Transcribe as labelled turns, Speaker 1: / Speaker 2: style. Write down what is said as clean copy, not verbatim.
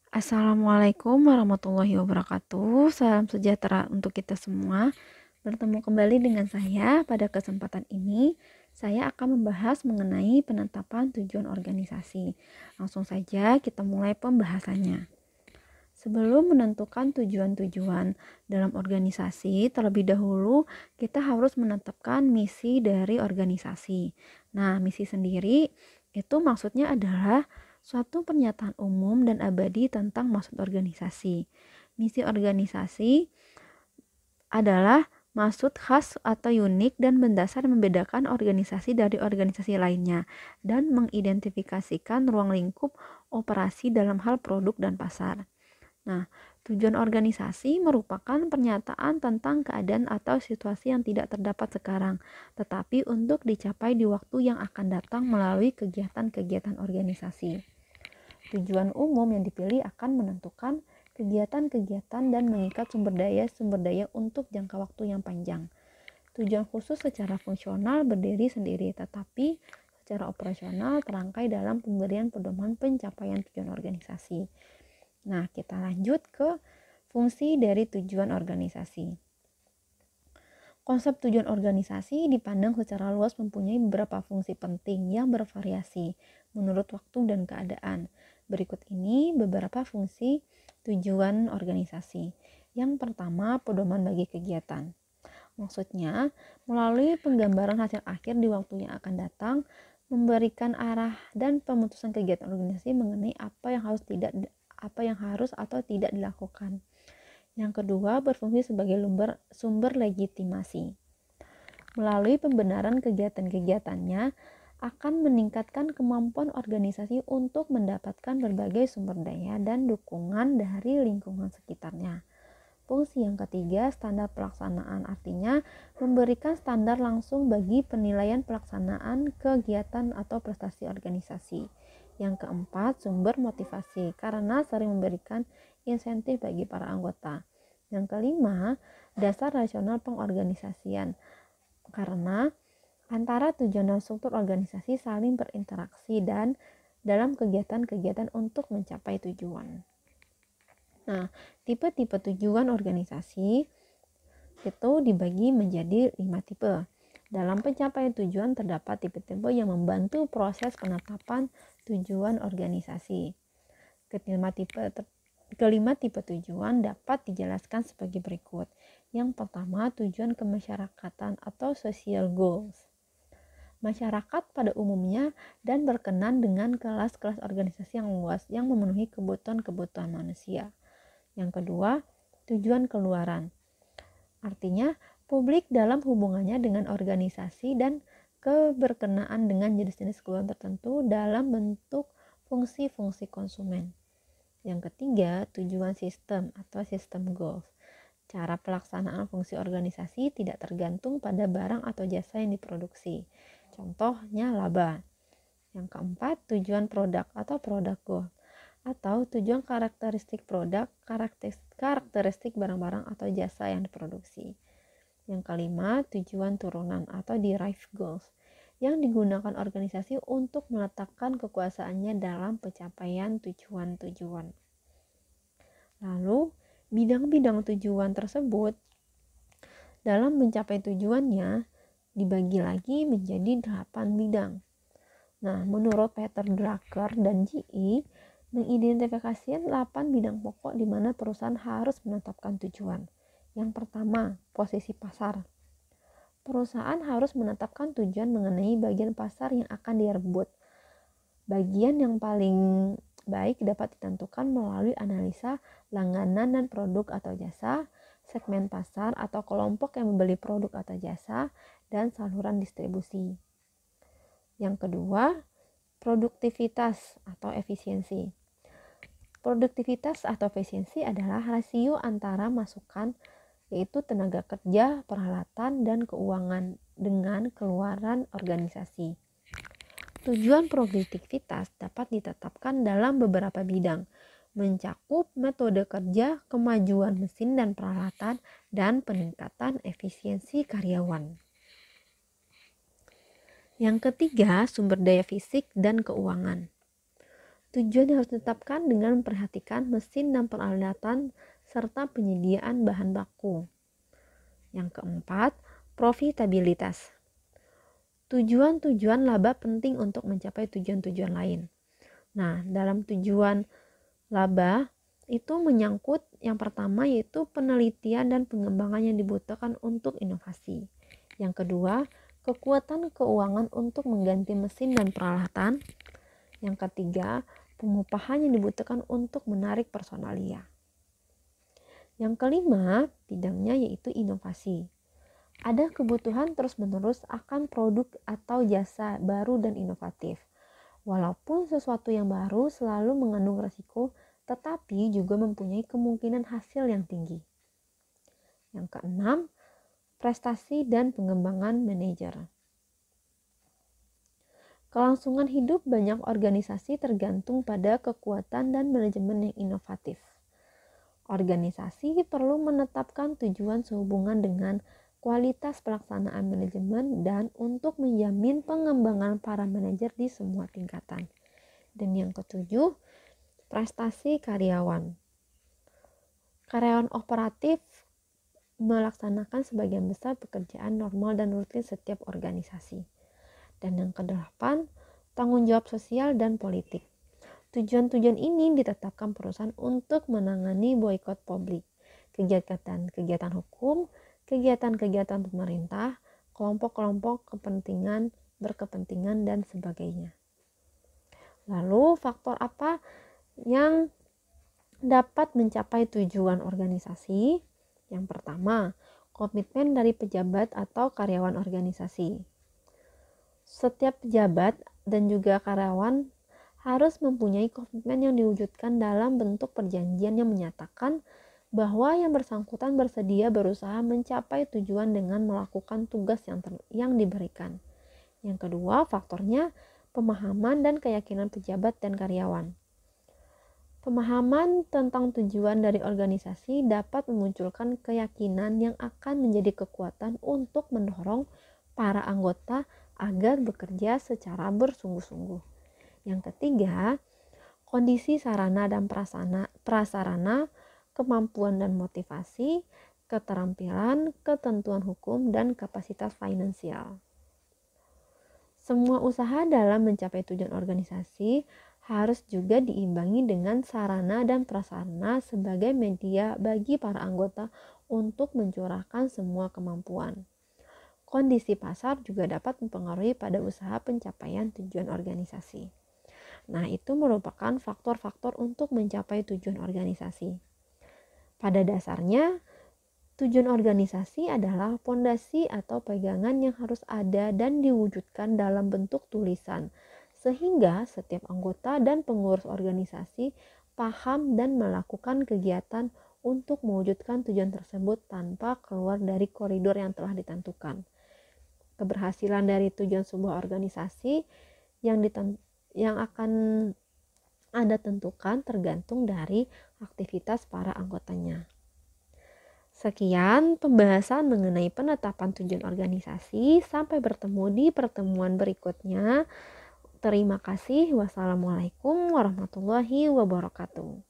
Speaker 1: Assalamualaikum warahmatullahi wabarakatuh. Salam sejahtera untuk kita semua. Bertemu kembali dengan saya. Pada kesempatan ini, saya akan membahas mengenai penetapan tujuan organisasi. Langsung saja kita mulai pembahasannya. Sebelum menentukan tujuan-tujuan dalam organisasi, terlebih dahulu kita harus menetapkan misi dari organisasi. Nah, misi sendiri itu maksudnya adalah suatu pernyataan umum dan abadi tentang maksud organisasi. Misi organisasi adalah maksud khas atau unik dan mendasar membedakan organisasi dari organisasi lainnya dan mengidentifikasikan ruang lingkup operasi dalam hal produk dan pasar. Nah, tujuan organisasi merupakan pernyataan tentang keadaan atau situasi yang tidak terdapat sekarang, tetapi untuk dicapai di waktu yang akan datang melalui kegiatan-kegiatan organisasi. Tujuan umum yang dipilih akan menentukan kegiatan-kegiatan dan mengikat sumber daya untuk jangka waktu yang panjang. Tujuan khusus secara fungsional berdiri sendiri, tetapi secara operasional terangkai dalam pemberian pedoman pencapaian tujuan organisasi. Nah, kita lanjut ke fungsi dari tujuan organisasi. Konsep tujuan organisasi dipandang secara luas mempunyai beberapa fungsi penting yang bervariasi menurut waktu dan keadaan. Berikut ini beberapa fungsi tujuan organisasi. Yang pertama, pedoman bagi kegiatan. Maksudnya, melalui penggambaran hasil akhir di waktu yang akan datang, memberikan arah dan pemutusan kegiatan organisasi mengenai apa yang harus atau tidak dilakukan. Yang kedua, berfungsi sebagai sumber legitimasi. Melalui pembenaran kegiatan-kegiatannya akan meningkatkan kemampuan organisasi untuk mendapatkan berbagai sumber daya dan dukungan dari lingkungan sekitarnya. Fungsi yang ketiga, standar pelaksanaan, artinya memberikan standar langsung bagi penilaian pelaksanaan kegiatan atau prestasi organisasi. Yang keempat, sumber motivasi, karena sering memberikan insentif bagi para anggota. Yang kelima, dasar rasional pengorganisasian, karena antara tujuan dan struktur organisasi saling berinteraksi dan dalam kegiatan-kegiatan untuk mencapai tujuan. Nah, tipe-tipe tujuan organisasi itu dibagi menjadi 5 tipe. Dalam pencapaian tujuan terdapat tipe-tipe yang membantu proses penetapan tujuan organisasi. Kelima tipe tujuan dapat dijelaskan sebagai berikut. Yang pertama, tujuan kemasyarakatan atau social goals. Masyarakat pada umumnya dan berkenan dengan kelas-kelas organisasi yang luas yang memenuhi kebutuhan-kebutuhan manusia. Yang kedua, tujuan keluaran. Artinya, publik dalam hubungannya dengan organisasi dan keberkenaan dengan jenis-jenis keluaran tertentu dalam bentuk fungsi-fungsi konsumen. Yang ketiga, tujuan sistem atau system goals. Cara pelaksanaan fungsi organisasi tidak tergantung pada barang atau jasa yang diproduksi. Contohnya laba. Yang keempat, tujuan produk atau product goals, atau tujuan karakteristik produk, karakteristik barang-barang atau jasa yang diproduksi. Yang kelima, tujuan turunan atau derived goals, yang digunakan organisasi untuk meletakkan kekuasaannya dalam pencapaian tujuan-tujuan. Lalu, bidang-bidang tujuan tersebut dalam mencapai tujuannya dibagi lagi menjadi 8 bidang. Nah, menurut Peter Drucker dan GE, mengidentifikasikan 8 bidang pokok di mana perusahaan harus menetapkan tujuan. Yang pertama, posisi pasar. Perusahaan harus menetapkan tujuan mengenai bagian pasar yang akan direbut. Bagian yang paling baik dapat ditentukan melalui analisa langganan dan produk atau jasa, segmen pasar atau kelompok yang membeli produk atau jasa, dan saluran distribusi. Yang kedua, produktivitas atau efisiensi. Produktivitas atau efisiensi adalah rasio antara masukan, yaitu tenaga kerja, peralatan, dan keuangan dengan keluaran organisasi. Tujuan produktivitas dapat ditetapkan dalam beberapa bidang, mencakup metode kerja, kemajuan mesin dan peralatan, dan peningkatan efisiensi karyawan. Yang ketiga, sumber daya fisik dan keuangan. Tujuan yang harus ditetapkan dengan memperhatikan mesin dan peralatan serta penyediaan bahan baku. Yang keempat, profitabilitas. Tujuan-tujuan laba penting untuk mencapai tujuan-tujuan lain. Nah, dalam tujuan laba itu menyangkut yang pertama yaitu penelitian dan pengembangan yang dibutuhkan untuk inovasi. Yang kedua, kekuatan keuangan untuk mengganti mesin dan peralatan. Yang ketiga, pengupahan yang dibutuhkan untuk menarik personalia. Yang kelima, bidangnya yaitu inovasi. Ada kebutuhan terus-menerus akan produk atau jasa baru dan inovatif. Walaupun sesuatu yang baru selalu mengandung risiko, tetapi juga mempunyai kemungkinan hasil yang tinggi. Yang keenam, prestasi dan pengembangan manajer. Kelangsungan hidup banyak organisasi tergantung pada kekuatan dan manajemen yang inovatif. Organisasi perlu menetapkan tujuan sehubungan dengan kualitas pelaksanaan manajemen dan untuk menjamin pengembangan para manajer di semua tingkatan. Dan yang ketujuh, prestasi karyawan. Karyawan operatif melaksanakan sebagian besar pekerjaan normal dan rutin setiap organisasi. Dan yang kedelapan, tanggung jawab sosial dan politik. Tujuan-tujuan ini ditetapkan perusahaan untuk menangani boikot publik, kegiatan-kegiatan hukum, kegiatan-kegiatan pemerintah, kelompok-kelompok kepentingan, berkepentingan, dan sebagainya. Lalu faktor apa yang dapat mencapai tujuan organisasi? Yang pertama, komitmen dari pejabat atau karyawan organisasi. Setiap pejabat dan juga karyawan harus mempunyai komitmen yang diwujudkan dalam bentuk perjanjian yang menyatakan bahwa yang bersangkutan bersedia berusaha mencapai tujuan dengan melakukan tugas yang diberikan. Yang kedua, faktornya pemahaman dan keyakinan pejabat dan karyawan. Pemahaman tentang tujuan dari organisasi dapat memunculkan keyakinan yang akan menjadi kekuatan untuk mendorong para anggota agar bekerja secara bersungguh-sungguh. Yang ketiga, kondisi sarana dan prasarana, kemampuan dan motivasi, keterampilan, ketentuan hukum, dan kapasitas finansial. Semua usaha dalam mencapai tujuan organisasi harus juga diimbangi dengan sarana dan prasarana sebagai media bagi para anggota untuk mencurahkan semua kemampuan. Kondisi pasar juga dapat mempengaruhi pada usaha pencapaian tujuan organisasi. Nah, itu merupakan faktor-faktor untuk mencapai tujuan organisasi. Pada dasarnya, tujuan organisasi adalah fondasi atau pegangan yang harus ada dan diwujudkan dalam bentuk tulisan, sehingga setiap anggota dan pengurus organisasi paham dan melakukan kegiatan untuk mewujudkan tujuan tersebut tanpa keluar dari koridor yang telah ditentukan. Keberhasilan dari tujuan sebuah organisasi yang akan Anda tentukan tergantung dari aktivitas para anggotanya. Sekian pembahasan mengenai penetapan tujuan organisasi. Sampai bertemu di pertemuan berikutnya. Terima kasih. Wassalamualaikum warahmatullahi wabarakatuh.